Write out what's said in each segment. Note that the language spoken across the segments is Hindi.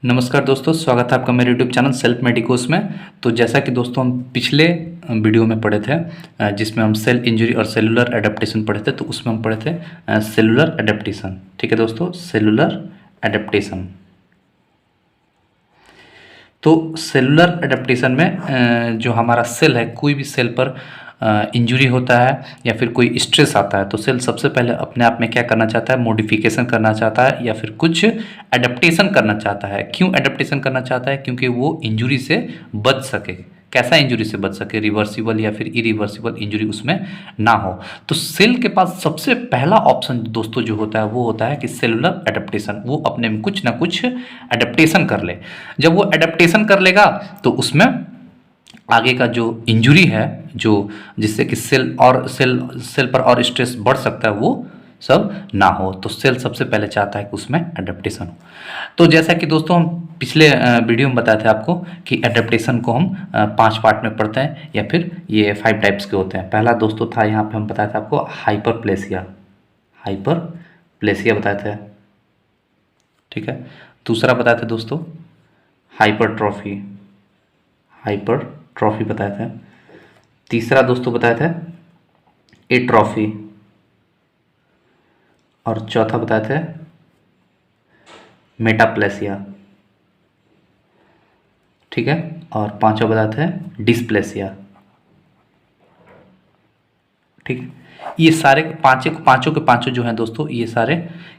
नमस्कार दोस्तों, स्वागत है आपका मेरे यूट्यूब चैनल सेल्फ मेडिकोस में। तो जैसा कि दोस्तों हम पिछले वीडियो में पढ़े थे जिसमें हम सेल इंजरी और सेलुलर एडेप्टेशन पढ़े थे, तो उसमें हम पढ़े थे सेलुलर एडेप्टेशन। ठीक है दोस्तों, सेलुलर एडेप्टेशन। तो सेलुलर एडेप्टेशन में जो हमारा सेल है, कोई भी सेल पर इंजरी होता है या फिर कोई स्ट्रेस आता है, तो सेल सबसे पहले अपने आप में क्या करना चाहता है, मॉडिफिकेशन करना चाहता है या फिर कुछ एडेप्टेशन करना चाहता है। क्यों एडेप्टेशन करना चाहता है? क्योंकि वो इंजरी से बच सके। कैसा इंजरी से बच सके? रिवर्सिबल या फिर इरिवर्सिबल इंजरी उसमें ना हो। तो सेल के पास सबसे पहला ऑप्शन दोस्तों जो होता है वो होता है कि सेलुलर एडेप्टेशन। वो अपने में कुछ ना कुछ एडेप्टेशन कर ले। जब वो एडेप्टेशन कर लेगा तो उसमें आगे का जो इंजरी है, जो जिससे कि सेल पर और स्ट्रेस बढ़ सकता है, वो सब ना हो। तो सेल सबसे पहले चाहता है कि उसमें एडेप्टेशन हो। तो जैसा कि दोस्तों हम पिछले वीडियो में बताए थे आपको कि एडेप्टेशन को हम 5 पार्ट में पढ़ते हैं या फिर ये 5 टाइप्स के होते हैं। पहला दोस्तों था, यहाँ पे हम बताया था आपको हाइपरप्लेसिया। हाइपरप्लेसिया बताए थे, ठीक है। दूसरा बताए थे दोस्तों हाइपरट्रॉफी। हाइपरट्रॉफी बताए थे। तीसरा दोस्तों बताए थे एट्रॉफी। और चौथा बताए थे मेटाप्लेसिया, ठीक है। और पांचवा बताए थे डिस्प्लेसिया, ठीक है। ये सारे पांचों के पांचों जो हैं दोस्तों, ये सारे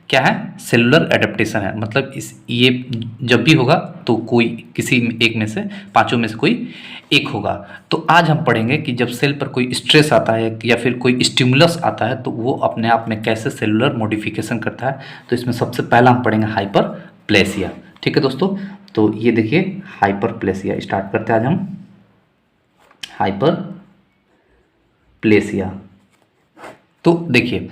क्या है, सेलुलर एडेप्टेशन है। मतलब इस ये जब भी होगा तो कोई किसी एक में से, पांचों में से कोई एक होगा। तो आज हम पढ़ेंगे कि जब सेल पर कोई स्ट्रेस आता है या फिर कोई स्टिमुलस आता है तो वो अपने आप में कैसे सेलुलर मॉडिफिकेशन करता है। तो इसमें सबसे पहला हम पढ़ेंगे हाइपरप्लेसिया, ठीक है दोस्तों। तो ये देखिए हाइपरप्लेसिया, स्टार्ट करते हैं आज हम। हाइपरप्लेसिया, तो देखिए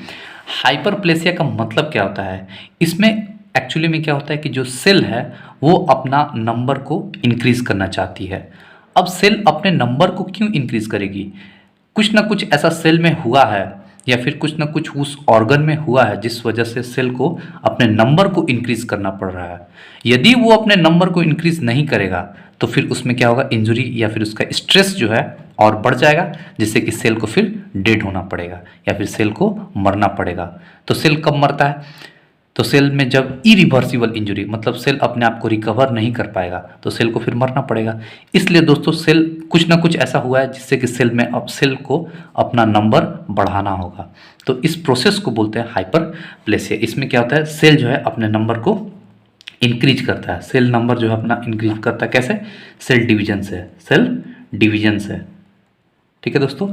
हाइपरप्लेसिया का मतलब क्या होता है। इसमें एक्चुअली में क्या होता है कि जो सेल है वो अपना नंबर को इंक्रीज करना चाहती है। अब सेल अपने नंबर को क्यों इंक्रीज करेगी? कुछ ना कुछ ऐसा सेल में हुआ है या फिर कुछ ना कुछ उस ऑर्गन में हुआ है जिस वजह से सेल को अपने नंबर को इंक्रीज करना पड़ रहा है। यदि वो अपने नंबर को इंक्रीज नहीं करेगा तो फिर उसमें क्या होगा, इंजरी या फिर उसका स्ट्रेस जो है और बढ़ जाएगा, जिससे कि सेल को फिर डेड होना पड़ेगा या फिर सेल को मरना पड़ेगा। तो सेल कब मरता है? तो सेल में जब इरिवर्सिबल इंजरी, मतलब सेल अपने आप को रिकवर नहीं कर पाएगा, तो सेल को फिर मरना पड़ेगा। इसलिए दोस्तों सेल कुछ ना कुछ ऐसा हुआ है जिससे कि सेल में अब सेल को अपना नंबर बढ़ाना होगा। तो इस प्रोसेस को बोलते हैं हाइपरप्लेसिया। इसमें क्या होता है, सेल जो है अपने नंबर को इंक्रीज करता है। सेल नंबर जो है अपना इंक्रीज करता है कैसे? सेल डिवीजन से। सेल डिवीजन से, ठीक है दोस्तों।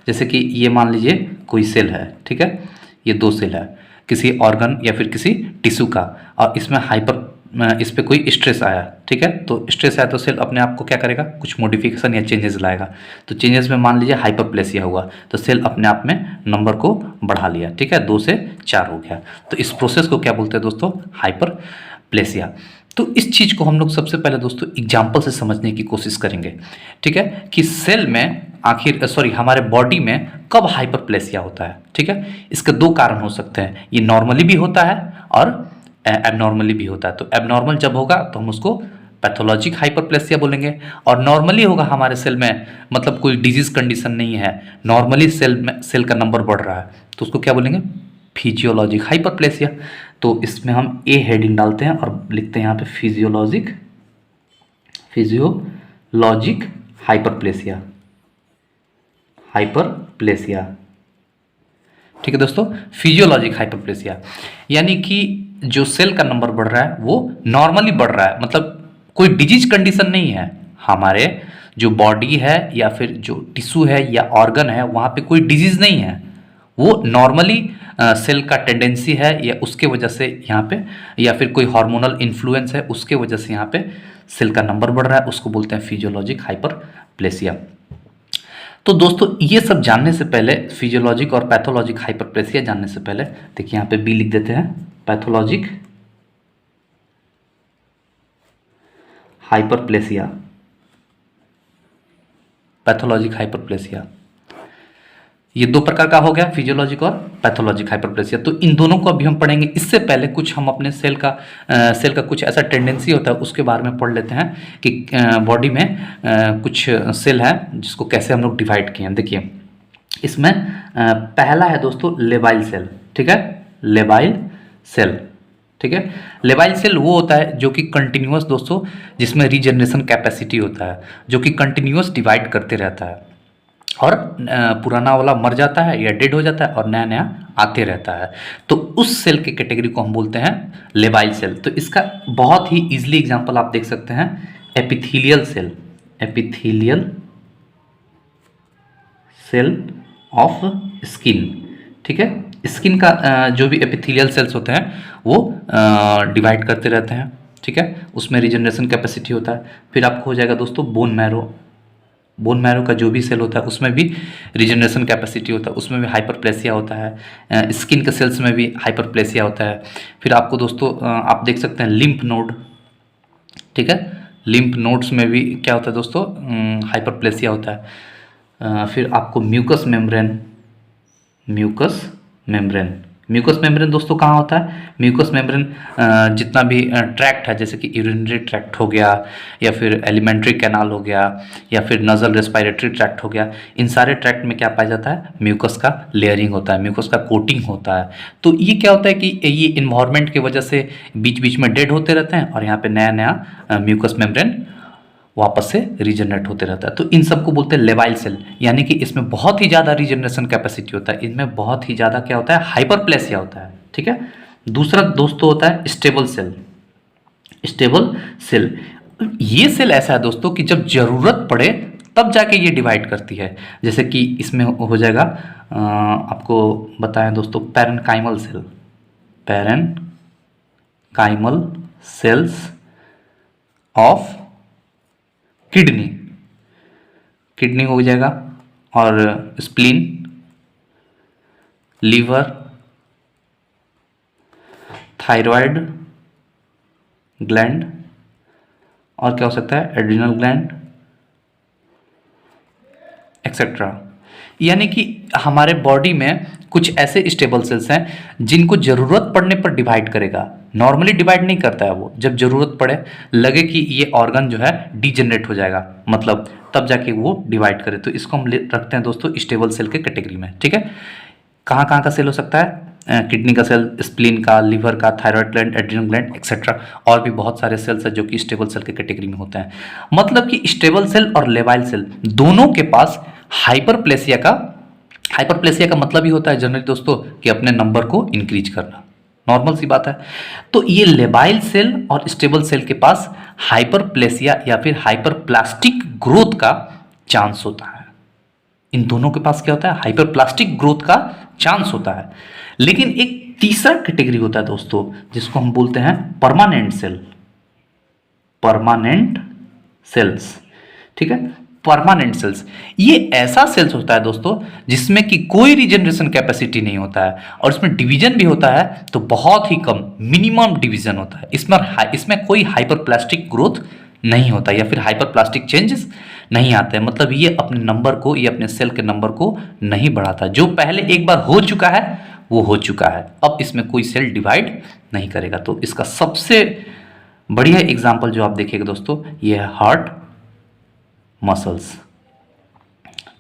जैसे कि ये मान लीजिए कोई सेल है, ठीक है। ये दो सेल है किसी ऑर्गन या फिर किसी टिश्यू का, और इसमें इस पे कोई स्ट्रेस आया, ठीक है। तो स्ट्रेस आया तो सेल अपने आप को क्या करेगा, कुछ मॉडिफिकेशन या चेंजेस लाएगा। तो चेंजेस में मान लीजिए हाइपरप्लेसिया हुआ तो सेल अपने आप में नंबर को बढ़ा लिया, ठीक है, 2 से 4 हो गया। तो इस प्रोसेस को क्या बोलते हैं दोस्तों? हाइपरप्लेसिया। तो इस चीज़ को हम लोग सबसे पहले दोस्तों एग्जाम्पल से समझने की कोशिश करेंगे, ठीक है, कि सेल में आखिर हमारे बॉडी में कब हाइपरप्लेसिया होता है, ठीक है। इसके 2 कारण हो सकते हैं, ये नॉर्मली भी होता है और एबनॉर्मली भी होता है। तो एबनॉर्मल जब होगा तो हम उसको पैथोलॉजिक हाइपरप्लेसिया बोलेंगे, और नॉर्मली होगा हमारे सेल में, मतलब कोई डिजीज कंडीशन नहीं है, नॉर्मली सेल का नंबर बढ़ रहा है, तो उसको क्या बोलेंगे? Physiologic hyperplasia. तो इसमें हम ए हेडिंग डालते हैं और लिखते हैं यहाँ पे फिजियोलॉजिक हाइपरप्लेसिया। हाइपरप्लेसिया, ठीक है दोस्तों। फिजियोलॉजिक हाइपरप्लेसिया यानी कि जो सेल का नंबर बढ़ रहा है वो नॉर्मली बढ़ रहा है, मतलब कोई डिजीज कंडीशन नहीं है। हमारे जो बॉडी है या फिर जो टिश्यू है या ऑर्गन है वहाँ पे कोई डिजीज नहीं है, वो नॉर्मली सेल का टेंडेंसी है या उसके वजह से यहाँ पे, या फिर कोई हार्मोनल इन्फ्लुएंस है उसके वजह से यहाँ पे सेल का नंबर बढ़ रहा है, उसको बोलते हैं फिजियोलॉजिक हाइपरप्लेसिया। तो दोस्तों ये सब जानने से पहले, फिजियोलॉजिक और पैथोलॉजिक हाइपरप्लेसिया जानने से पहले देखिए यहाँ पे बी लिख देते हैं, पैथोलॉजिक हाइपरप्लेसिया। पैथोलॉजिक हाइपरप्लेसिया ये दो प्रकार का हो गया, फिजियोलॉजिक और पैथोलॉजिक हाइपरप्लेसिया। तो इन दोनों को अभी हम पढ़ेंगे। इससे पहले कुछ हम अपने सेल का कुछ ऐसा टेंडेंसी होता है उसके बारे में पढ़ लेते हैं कि बॉडी में कुछ सेल है जिसको कैसे हम लोग डिवाइड किए हैं। देखिए इसमें पहला है दोस्तों लेबाइल सेल, ठीक है, लेबाइल सेल, ठीक है। लेबाइल सेल वो होता है जो कि कंटिन्यूअस दोस्तों, जिसमें रीजनरेशन कैपेसिटी होता है, जो कि कंटिन्यूअस डिवाइड करते रहता है और पुराना वाला मर जाता है या डेड हो जाता है और नया नया आते रहता है। तो उस सेल की कैटेगरी को हम बोलते हैं लेबाइल सेल। तो इसका बहुत ही इजीली एग्जांपल आप देख सकते हैं, epithelial cell, epithelial cell of skin, ठीक है। स्किन का जो भी एपिथेलियल सेल्स होते हैं वो डिवाइड करते रहते हैं, ठीक है, उसमें रीजनरेशन कैपेसिटी होता है। फिर आपको हो जाएगा दोस्तों बोन मैरो, बोन मैरो का जो भी सेल होता है उसमें भी रीजनरेशन कैपेसिटी होता है, उसमें भी हाइपरप्लेसिया होता है। स्किन के सेल्स में भी हाइपरप्लेसिया होता है। फिर आपको दोस्तों आप देख सकते हैं लिम्फ नोड, ठीक है, लिम्फ नोड्स में भी क्या होता है दोस्तों, हाइपरप्लेसिया होता है। फिर आपको mucus membrane, mucus membrane, mucus membrane दोस्तों कहाँ होता है, म्यूकस मेम्ब्रेन जितना भी ट्रैक्ट है, जैसे कि यूरिनरी ट्रैक्ट हो गया या फिर एलिमेंट्री कैनाल हो गया या फिर नजल रेस्पिरेटरी ट्रैक्ट हो गया, इन सारे ट्रैक्ट में क्या पाया जाता है, म्यूकस का लेयरिंग होता है, म्यूकस का कोटिंग होता है। तो ये क्या होता है कि ये इन्वायरमेंट की वजह से बीच बीच में डेड होते रहते हैं और यहाँ पे नया नया म्यूकस मेम्ब्रेन वापस से रीजनरेट होते रहता है। तो इन सबको बोलते हैं लेबाइल सेल, यानी कि इसमें बहुत ही ज़्यादा रीजनरेशन कैपेसिटी होता है, इनमें बहुत ही ज़्यादा क्या होता है, हाइपरप्लेसिया होता है, ठीक है। दूसरा दोस्तों होता है स्टेबल सेल, स्टेबल सेल। ये सेल ऐसा है दोस्तों कि जब जरूरत पड़े तब जाके ये डिवाइड करती है। जैसे कि इसमें हो जाएगा आपको बताएं दोस्तों parenchymal cell, parenchymal cells of kidney, kidney हो जाएगा, और स्प्लीन, लीवर, थायराइड ग्लैंड, और क्या हो सकता है एड्रिनल ग्लैंड एक्सेट्रा। यानी कि हमारे बॉडी में कुछ ऐसे स्टेबल सेल्स हैं जिनको जरूरत पड़ने पर डिवाइड करेगा, नॉर्मली डिवाइड नहीं करता है वो, जब जरूरत पड़े लगे कि ये ऑर्गन जो है डिजेनरेट हो जाएगा मतलब तब जाके वो डिवाइड करे। तो इसको हम रखते हैं दोस्तों स्टेबल सेल के कैटेगरी में, ठीक है। कहाँ कहाँ का सेल हो सकता है, किडनी का सेल, स्प्लीन का, लीवर का, thyroid gland, adrenal gland etcetera, और भी बहुत सारे सेल्स हैं जो कि स्टेबल सेल के कैटेगरी में होते हैं। मतलब कि स्टेबल सेल और लेबाइल सेल दोनों के पास हाइपरप्लेसिया का मतलब ही होता है जनरली दोस्तों कि अपने नंबर को इंक्रीज करना, नॉर्मल सी बात है। तो ये लेबाइल सेल और स्टेबल सेल के पास हाइपरप्लेसिया या फिर हाइपरप्लास्टिक ग्रोथ का चांस होता है। इन दोनों के पास क्या होता है, हाइपरप्लास्टिक ग्रोथ का चांस होता है। लेकिन एक तीसरा कैटेगरी होता है दोस्तों जिसको हम बोलते हैं परमानेंट सेल, परमानेंट सेल्स, ठीक है, परमानेंट सेल्स। ये ऐसा सेल्स होता है दोस्तों जिसमें कि कोई रीजनरेशन कैपेसिटी नहीं होता है और इसमें डिवीजन भी होता है तो बहुत ही कम, मिनिमम डिवीजन होता है। इसमें कोई हाइपरप्लास्टिक ग्रोथ नहीं होता या फिर हाइपरप्लास्टिक चेंजेस नहीं आते हैं। मतलब ये अपने नंबर को, ये अपने सेल के नंबर को नहीं बढ़ाता। जो पहले एक बार हो चुका है वो हो चुका है, अब इसमें कोई सेल डिवाइड नहीं करेगा। तो इसका सबसे बढ़िया एग्जाम्पल जो आप देखिएगा दोस्तों, ये है हार्ट मसल्स,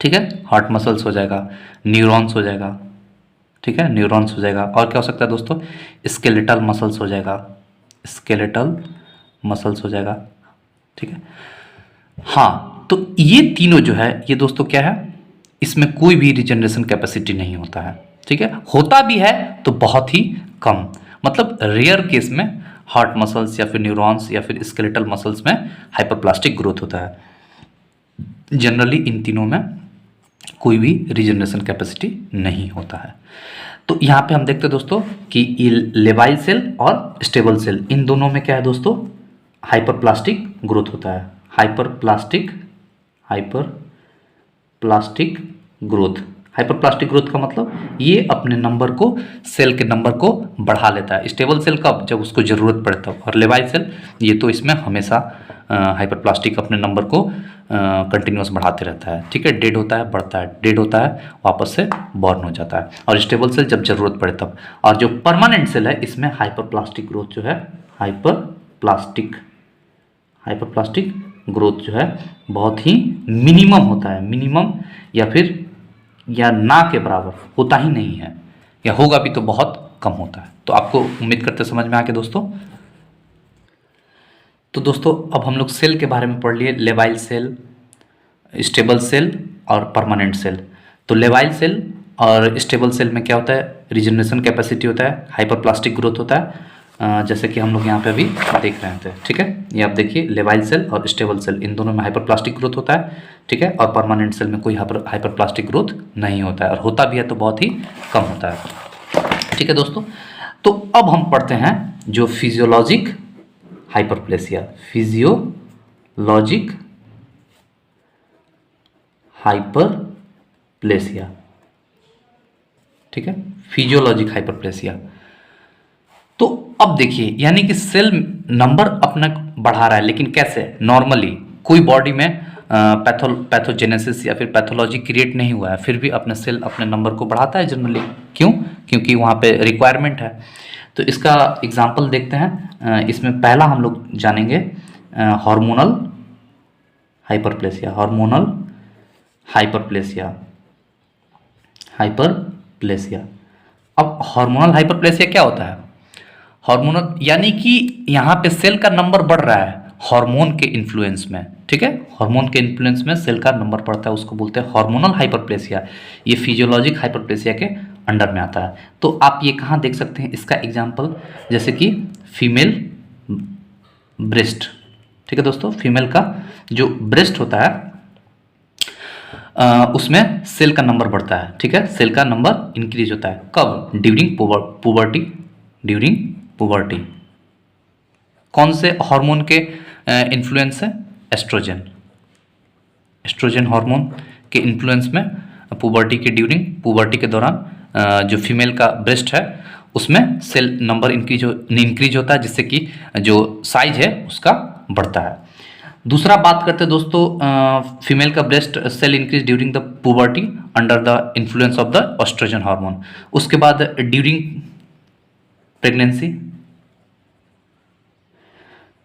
ठीक है, हार्ट मसल्स हो जाएगा, न्यूरॉन्स हो जाएगा, ठीक है, न्यूरॉन्स हो जाएगा। और क्या हो सकता है दोस्तों, स्केलेटल मसल्स हो जाएगा, स्केलेटल मसल्स हो जाएगा, ठीक है। हाँ, तो ये तीनों जो है ये दोस्तों क्या है, इसमें कोई भी रिजनरेशन कैपेसिटी नहीं होता है, ठीक है। होता भी है तो बहुत ही कम, मतलब रेयर केस में हार्ट मसल्स या फिर न्यूरॉन्स या फिर स्केलेटल मसल्स में हाइपरप्लास्टिक ग्रोथ होता है। जनरली इन तीनों में कोई भी रीजनरेशन कैपेसिटी नहीं होता है। तो यहाँ पे हम देखते हैं दोस्तों कि लेबाइल सेल और स्टेबल सेल, इन दोनों में क्या है दोस्तों, हाइपरप्लास्टिक ग्रोथ होता है, हाइपरप्लास्टिक ग्रोथ, हाइपरप्लास्टिक ग्रोथ का मतलब ये अपने नंबर को, सेल के नंबर को बढ़ा लेता है। स्टेबल सेल कब? जब उसको ज़रूरत पड़े तब। और लेवाइल सेल ये तो इसमें हमेशा हाइपरप्लास्टिक अपने नंबर को कंटिन्यूस बढ़ाते रहता है, ठीक है। डेड होता है, बढ़ता है, डेड होता है, वापस से बॉर्न हो जाता है। और स्टेबल सेल जब ज़रूरत पड़े तब। और जो परमानेंट सेल है इसमें हाइपरप्लास्टिक ग्रोथ जो है, हाइपरप्लास्टिक ग्रोथ जो है बहुत ही मिनिमम होता है, मिनिमम या फिर या ना के बराबर, होता ही नहीं है, या होगा भी तो बहुत कम होता है। तो आपको उम्मीद करते समझ में आ गया दोस्तों। तो दोस्तों अब हम लोग सेल के बारे में पढ़ लिए, लेवाइल सेल, स्टेबल सेल और परमानेंट सेल। तो लेवाइल सेल और स्टेबल सेल में क्या होता है? रिजनरेशन कैपेसिटी होता है, हाइपरप्लास्टिक ग्रोथ होता है, जैसे कि हम लोग यहाँ पे अभी देख रहे थे, ठीक है। ये आप देखिए, लेवाइल सेल और स्टेबल सेल इन दोनों में हाइपरप्लास्टिक ग्रोथ होता है, ठीक है। और परमानेंट सेल में कोई हाइपरप्लास्टिक ग्रोथ नहीं होता है, और होता भी है तो बहुत ही कम होता है, ठीक है दोस्तों। तो अब हम पढ़ते हैं जो फिजियोलॉजिक हाइपरप्लेसिया, फिजियोलॉजिक हाइपरप्लेसिया, ठीक है, फिजियोलॉजिक हाइपरप्लेसिया। तो अब देखिए, यानी कि सेल नंबर अपना बढ़ा रहा है, लेकिन कैसे? नॉर्मली कोई बॉडी में पैथोजेनेसिस या फिर पैथोलॉजी क्रिएट नहीं हुआ है, फिर भी अपने सेल अपने नंबर को बढ़ाता है जनरली। क्यों? क्योंकि वहाँ पे रिक्वायरमेंट है। तो इसका एग्जांपल देखते हैं। इसमें पहला हम लोग जानेंगे hormonal hyperplasia, hormonal hyperplasia, hyperplasia. अब हार्मोनल हाइपरप्लेसिया क्या होता है? हार्मोनल यानी कि यहाँ पे सेल का नंबर बढ़ रहा है हार्मोन के इन्फ्लुएंस में, ठीक है। हार्मोन के इन्फ्लुएंस में सेल का नंबर बढ़ता है, उसको बोलते हैं हार्मोनल हाइपरप्लेसिया। ये फिजियोलॉजिक हाइपरप्लेसिया के अंडर में आता है। तो आप ये कहाँ देख सकते हैं इसका एग्जाम्पल? जैसे कि फीमेल ब्रेस्ट, ठीक है दोस्तों। फीमेल का जो ब्रेस्ट होता है उसमें सेल का नंबर बढ़ता है, ठीक है। सेल का नंबर इंक्रीज होता है कब? During puberty, during puberty. कौन से हार्मोन के इन्फ्लुएंस है? एस्ट्रोजन, एस्ट्रोजन हार्मोन के इन्फ्लुएंस में पुबर्टी के ड्यूरिंग, पुबर्टी के दौरान जो फीमेल का ब्रेस्ट है उसमें सेल नंबर इंक्रीज होता है, जिससे कि जो साइज है उसका बढ़ता है। दूसरा बात करते हैं दोस्तों, फीमेल का breast cell increase during the puberty under the influence of the oestrogen hormone. उसके बाद ड्यूरिंग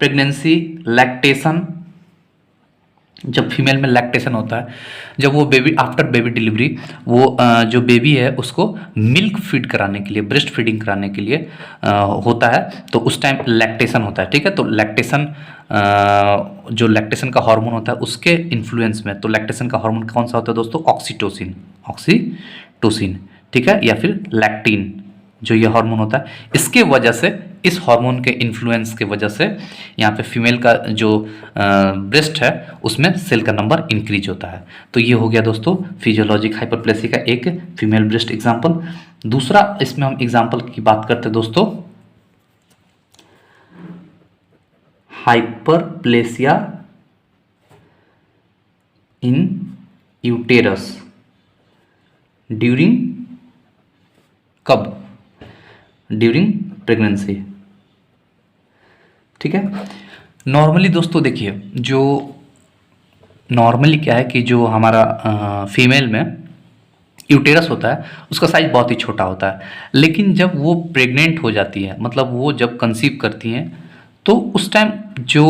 प्रेगनेंसी, लैक्टेशन, जब फीमेल में लैक्टेशन होता है, जब वो बेबी आफ्टर बेबी डिलीवरी वो जो बेबी है उसको मिल्क फीड कराने के लिए, ब्रेस्ट फीडिंग कराने के लिए होता है, तो उस टाइम लैक्टेशन होता है, ठीक है। तो लैक्टेशन जो लैक्टेशन का हार्मोन होता है उसके इन्फ्लुएंस में, तो लैक्टेशन का हार्मोन कौन सा होता है दोस्तों? ऑक्सीटोसिन, ऑक्सीटोसिन, ठीक है, या फिर लैक्टिन जो ये हार्मोन होता है। इसके वजह से, इस हार्मोन के इन्फ्लुएंस के वजह से यहाँ पे फीमेल का जो ब्रेस्ट है उसमें सेल का नंबर इंक्रीज होता है। तो ये हो गया दोस्तों फिजियोलॉजिक हाइपरप्लेसिया का एक फीमेल ब्रेस्ट एग्जाम्पल। दूसरा इसमें हम एग्जाम्पल की बात करते हैं दोस्तों, हाइपरप्लेसिया इन यूटेरस ड्यूरिंग, कब? ड्यूरिंग प्रेगनेंसी, ठीक है। नॉर्मली दोस्तों देखिए, जो नॉर्मली क्या है कि जो हमारा फीमेल में यूटेरस होता है उसका साइज बहुत ही छोटा होता है, लेकिन जब वो प्रेग्नेंट हो जाती है, मतलब वो जब कंसीव करती हैं, तो उस टाइम जो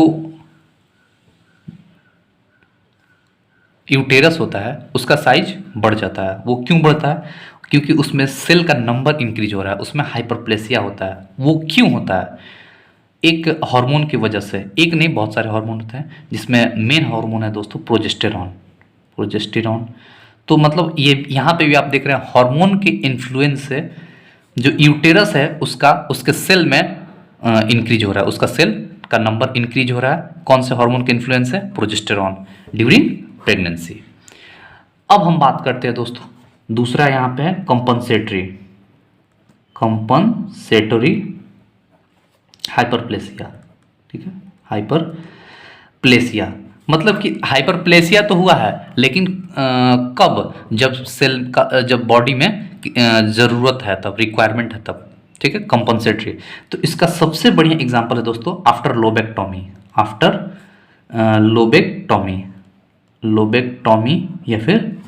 यूटेरस होता है उसका साइज बढ़ जाता है। वो क्यों बढ़ता है? क्योंकि उसमें सेल का नंबर इंक्रीज हो रहा है, उसमें हाइपरप्लेसिया होता है। वो क्यों होता है? एक हार्मोन की वजह से, एक नहीं बहुत सारे हार्मोन होते हैं, जिसमें मेन हार्मोन है दोस्तों प्रोजेस्टेरॉन, प्रोजेस्टेरॉन। तो मतलब ये यहाँ पे भी आप देख रहे हैं हार्मोन के इन्फ्लुएंस से जो यूटेरस है उसका, उसके सेल में इंक्रीज हो रहा है, उसका सेल का नंबर इंक्रीज हो रहा है। कौन से हार्मोन के इन्फ्लुएंस है? Progesterone, during pregnancy. अब हम बात करते हैं दोस्तों, दूसरा यहाँ पे है कंपनसेटरी, कंपनसेटरी हाइपरप्लेसिया, ठीक है, हाइपरप्लेसिया। मतलब कि हाइपरप्लेसिया तो हुआ है, लेकिन कब, जब सेल का, जब बॉडी में ज़रूरत है तब, रिक्वायरमेंट है तब, ठीक है, कंपनसेटरी। तो इसका सबसे बढ़िया एग्जांपल है दोस्तों after lobectomy, after lobectomy, lobectomy या फिर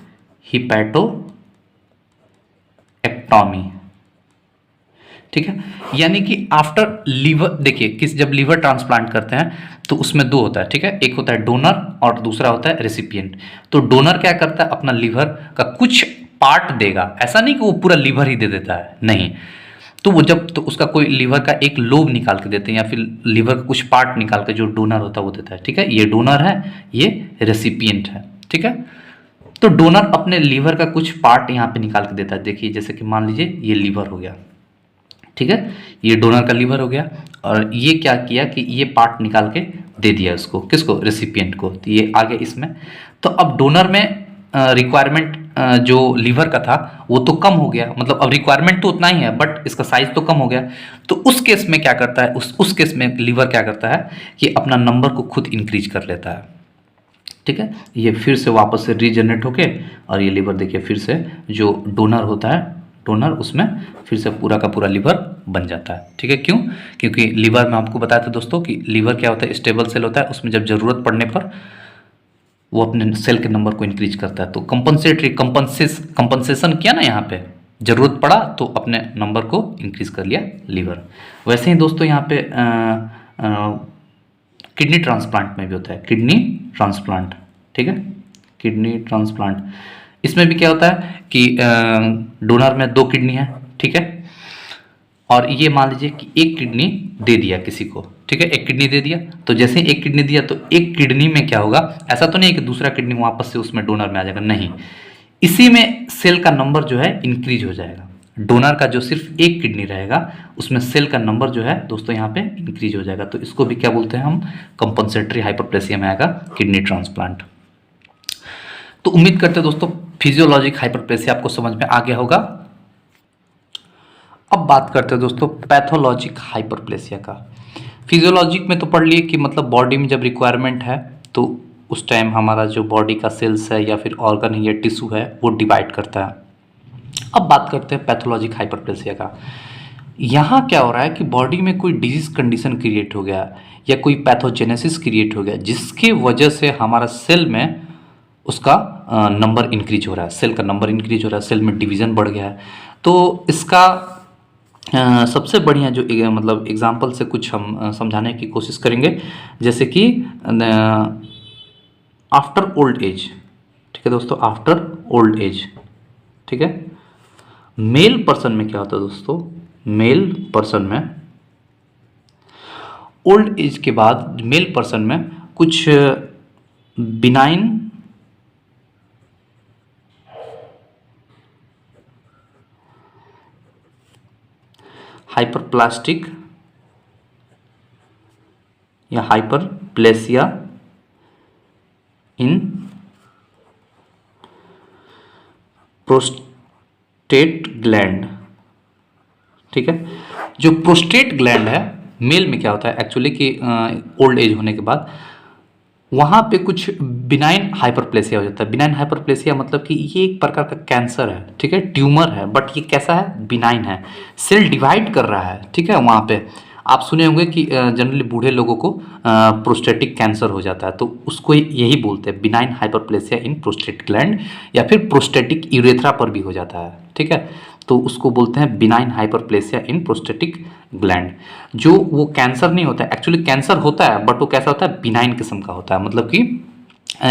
हिपैटोएक्टॉमी, ठीक है। यानी कि आफ्टर लीवर, देखिए किस, जब लीवर ट्रांसप्लांट करते हैं तो उसमें दो होता है, ठीक है, एक होता है डोनर और दूसरा होता है रेसिपिएंट। तो डोनर क्या करता है, अपना लीवर का कुछ पार्ट देगा, ऐसा नहीं कि वो पूरा लीवर ही दे देता है, नहीं। तो वो जब, तो उसका कोई लीवर का एक लोब निकाल के देते हैं या फिर लीवर का कुछ पार्ट निकाल के जो डोनर होता है वो देता है, ठीक है। ये डोनर है, ये रेसिपिएंट है, ठीक है। तो डोनर अपने लीवर का कुछ पार्ट यहाँ पे निकाल के देता है। देखिए जैसे कि मान लीजिए ये लीवर हो गया, ठीक है, ये डोनर का लीवर हो गया, और ये क्या किया कि ये पार्ट निकाल के दे दिया उसको, किसको, रेसिपिएंट को। तो ये आ गया इसमें। तो अब डोनर में रिक्वायरमेंट जो लीवर का था वो तो कम हो गया, मतलब अब रिक्वायरमेंट तो उतना ही है बट इसका साइज तो कम हो गया। तो उस केस में क्या करता है, उस केस में लीवर क्या करता है कि अपना नंबर को खुद इंक्रीज कर लेता है, ठीक है। ये फिर से वापस से रीजनरेट होके, और ये लीवर देखिए फिर से जो डोनर होता है, डोनर, उसमें फिर से पूरा का पूरा लीवर बन जाता है, ठीक है। क्यों? क्योंकि लीवर में आपको बताया था दोस्तों कि लीवर क्या होता है, स्टेबल सेल होता है, उसमें जब जरूरत पड़ने पर वो अपने सेल के नंबर को इंक्रीज करता है। तो कंपनसेशन किया ना यहाँ पे, जरूरत पड़ा तो अपने नंबर को इंक्रीज कर लिया लीवर। वैसे ही दोस्तों यहाँ पे किडनी ट्रांसप्लांट में भी होता है, किडनी ट्रांसप्लांट, ठीक है, किडनी ट्रांसप्लांट। इसमें भी क्या होता है कि डोनर में दो किडनी है, ठीक है, और ये मान लीजिए कि एक किडनी दे दिया किसी को, ठीक है, एक किडनी दे दिया। तो जैसे एक किडनी दिया तो एक किडनी में क्या होगा, ऐसा तो नहीं है कि दूसरा किडनी वापस से उसमें डोनर में आ जाएगा, नहीं, इसी में सेल का नंबर जो है इंक्रीज हो जाएगा। डोनर का जो सिर्फ एक किडनी रहेगा उसमें सेल का नंबर जो है दोस्तों यहाँ पे इंक्रीज हो जाएगा। तो इसको भी क्या बोलते हैं हम, कंपनसेटरी हाइपरप्लेसिया में आएगा किडनी ट्रांसप्लांट। तो उम्मीद करते हैं दोस्तों फिजियोलॉजिक हाइपरप्लेसिया आपको समझ में आ गया होगा। अब बात करते हैं दोस्तों पैथोलॉजिक हाइपरप्लेसिया का। फिजियोलॉजिक में तो पढ़ लिए कि मतलब बॉडी में जब रिक्वायरमेंट है तो उस टाइम हमारा जो बॉडी का सेल्स है या फिर ऑर्गन या टिश्यू है वो डिवाइड करता है। अब बात करते हैं पैथोलॉजिक हाइपरप्लेसिया का। यहाँ क्या हो रहा है कि बॉडी में कोई डिजीज कंडीशन क्रिएट हो गया या कोई पैथोजेनेसिस क्रिएट हो गया जिसकी वजह से हमारा सेल में उसका नंबर इंक्रीज हो रहा है, सेल का नंबर इंक्रीज हो रहा है, सेल में डिवीजन बढ़ गया है। तो इसका सबसे बढ़िया जो मतलब एग्जांपल से कुछ हम समझाने की कोशिश करेंगे, जैसे कि आफ्टर ओल्ड एज, ठीक है दोस्तों, आफ्टर ओल्ड एज, ठीक है। मेल पर्सन में क्या होता है दोस्तों, मेल पर्सन में ओल्ड एज के बाद मेल पर्सन में कुछ बिनाइन हाइपरप्लास्टिक या हाइपरप्लेसिया इन प्रोस्टेट ग्लैंड, ठीक है। जो प्रोस्टेट ग्लैंड है मेल में क्या होता है एक्चुअली कि ओल्ड एज होने के बाद वहाँ पे कुछ बिनाइन हाइपरप्लेसिया हो जाता है। बिनाइन हाइपरप्लेसिया मतलब कि ये एक प्रकार का कैंसर है, ठीक है, ट्यूमर है, बट ये कैसा है, बिनाइन है, सेल डिवाइड कर रहा है, ठीक है। वहाँ पे आप सुने होंगे कि जनरली बूढ़े लोगों को प्रोस्टेटिक कैंसर हो जाता है, तो उसको यही बोलते हैं बिनाइन हाइपरप्लेसिया इन प्रोस्टेट ग्लैंड, या फिर प्रोस्टेटिक यूरेथ्रा पर भी हो जाता है, ठीक है। तो उसको बोलते हैं बिनाइन हाइपरप्लेसिया इन प्रोस्टेटिक ग्लैंड। जो वो कैंसर नहीं होता है, एक्चुअली कैंसर होता है बट वो कैसा होता है, बिनाइन किस्म का होता है, मतलब कि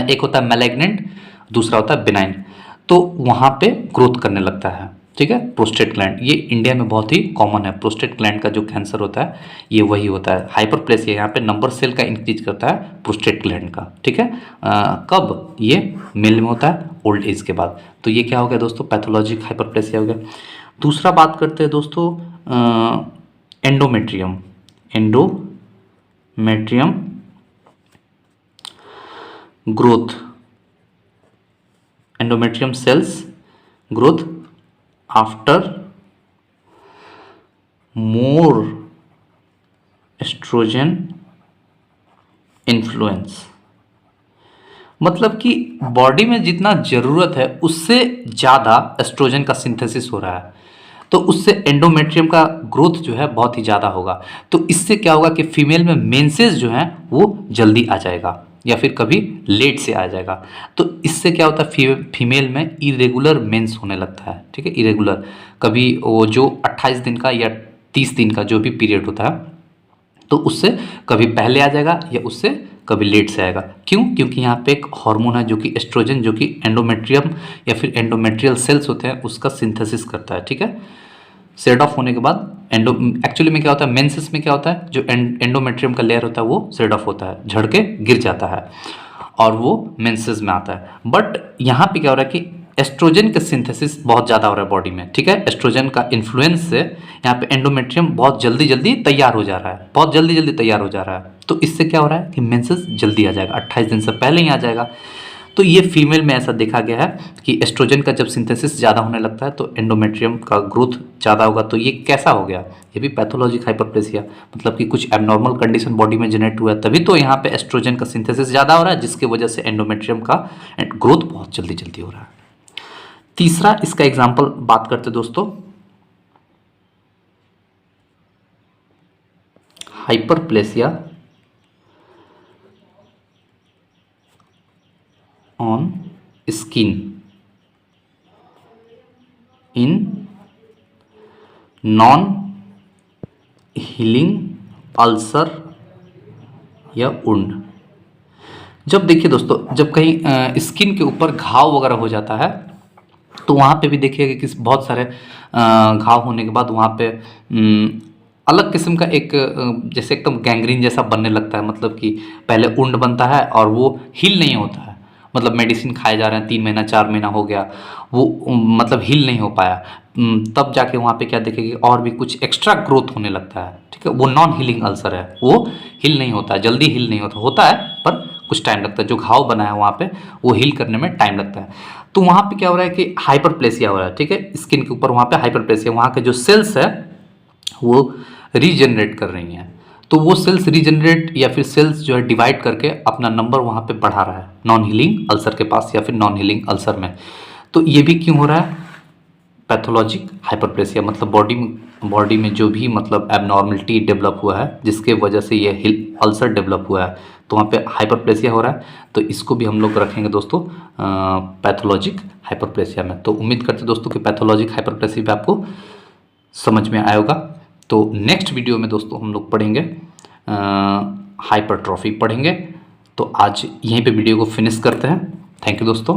एक होता है मैलिग्नेंट, दूसरा होता है बिनाइन। तो वहाँ पे ग्रोथ करने लगता है, ठीक है, प्रोस्टेट ग्लैंड। ये इंडिया में बहुत ही कॉमन है, प्रोस्टेट ग्लैंड का जो कैंसर होता है ये वही होता है। हाइपरप्लेसिया यहाँ पे नंबर सेल का इंक्रीज करता है प्रोस्टेट ग्लैंड का, ठीक है। कब, ये मेल में होता है ओल्ड एज के बाद। तो ये क्या हो गया दोस्तों, पैथोलॉजिक हाइपरप्लेसिया हो गया। दूसरा बात करते हैं दोस्तों endometrium, endometrium growth, endometrium cells growth after more oestrogen influence, मतलब कि बॉडी में जितना ज़रूरत है उससे ज़्यादा एस्ट्रोजन का सिंथेसिस हो रहा है, तो उससे एंडोमेट्रियम का ग्रोथ जो है बहुत ही ज़्यादा होगा। तो इससे क्या होगा कि फीमेल में मेंसेस जो है वो जल्दी आ जाएगा या फिर कभी लेट से आ जाएगा। तो इससे क्या होता है, फीमेल में इरेगुलर मेंस होने लगता है, ठीक है, इरेगुलर। कभी वो जो 28 दिन का या 30 दिन का जो भी पीरियड होता है, तो उससे कभी पहले आ जाएगा या उससे कभी लेट से आएगा। क्यों? क्योंकि यहाँ पे एक हार्मोन है जो कि एस्ट्रोजन, जो कि एंडोमेट्रियम या फिर एंडोमेट्रियल सेल्स होते हैं उसका सिंथेसिस करता है, ठीक है। सेट ऑफ होने के बाद एक्चुअली में क्या होता है, मेंसेस में क्या होता है, जो एंडोमेट्रियम का लेयर होता है वो सेट ऑफ होता है, झड़ के गिर जाता है और वो मेंसेस में आता है। बट यहाँ पे क्या हो रहा है कि एस्ट्रोजन का सिंथेसिस बहुत ज़्यादा हो रहा है बॉडी में, ठीक है। एस्ट्रोजन का इन्फ्लुएंस से यहाँ पे एंडोमेट्रियम बहुत जल्दी जल्दी तैयार हो जा रहा है, बहुत जल्दी जल्दी तैयार हो जा रहा है। तो इससे क्या हो रहा है कि मेंसेस जल्दी आ जाएगा, 28 दिन से पहले ही आ जाएगा। तो ये फीमेल में ऐसा देखा गया है कि एस्ट्रोजन का जब सिंथेसिस ज़्यादा होने लगता है तो एंडोमेट्रियम का ग्रोथ ज़्यादा होगा। तो ये कैसा हो गया, ये भी पैथोलॉजिक हाइपरप्लेसिया, मतलब कि कुछ एबनॉर्मल कंडीशन बॉडी में जनरेट हुआ है, तभी तो यहाँ पे एस्ट्रोजन का सिंथेसिस ज़्यादा हो रहा है, जिसकी वजह से एंडोमेट्रियम का ग्रोथ बहुत जल्दी जल्दी हो रहा है। तीसरा इसका एग्जाम्पल बात करते दोस्तों, hyperplasia on skin in non healing ulcer या वुंड। जब देखिए दोस्तों, जब कहीं स्किन के ऊपर घाव वगैरह हो जाता है तो वहाँ पे भी देखिएगा कि बहुत सारे घाव होने के बाद वहाँ पे अलग किस्म का एक जैसे एकदम गैंग्रीन जैसा बनने लगता है, मतलब कि पहले वुंड बनता है और वो हील नहीं होता है, मतलब मेडिसिन खाए जा रहे हैं, 3 महीना 4 महीना हो गया, वो मतलब हील नहीं हो पाया। तब जाके वहाँ पे क्या देखेंगे और भी कुछ एक्स्ट्रा ग्रोथ होने लगता है, ठीक है। वो नॉन हीलिंग अल्सर है, वो हील नहीं होता है, जल्दी हील नहीं होता है, पर कुछ टाइम लगता है। जो घाव बना है वहाँ पे वो हील करने में टाइम लगता है। तो वहाँ पे क्या हो रहा है कि हाइपरप्लेसिया हो रहा है, ठीक है, स्किन के ऊपर वहाँ पे हाइपरप्लेसिया, वहाँ के जो सेल्स है वो रीजनरेट कर रही हैं। तो वो सेल्स रीजनरेट या फिर सेल्स जो है डिवाइड करके अपना नंबर वहाँ पे बढ़ा रहा है नॉन हीलिंग अल्सर के पास या फिर नॉन हीलिंग अल्सर में। तो ये भी क्यों हो रहा है, पैथोलॉजिक हाइपरप्लेसिया, मतलब बॉडी में जो भी मतलब एबनॉर्मलिटी डेवलप हुआ है जिसके वजह से ये अल्सर डेवलप हुआ है, तो वहाँ पे हाइपरप्लेसिया हो रहा है। तो इसको भी हम लोग रखेंगे दोस्तों पैथोलॉजिक हाइपरप्लेसिया में। तो उम्मीद करते दोस्तों कि पैथोलॉजिक हाइपरप्लेसिया पे आपको समझ में आएगा। तो नेक्स्ट वीडियो में दोस्तों हम लोग पढ़ेंगे हाइपरट्रॉफी पढ़ेंगे। तो आज यहीं पे वीडियो को फिनिश करते हैं। थैंक यू दोस्तों।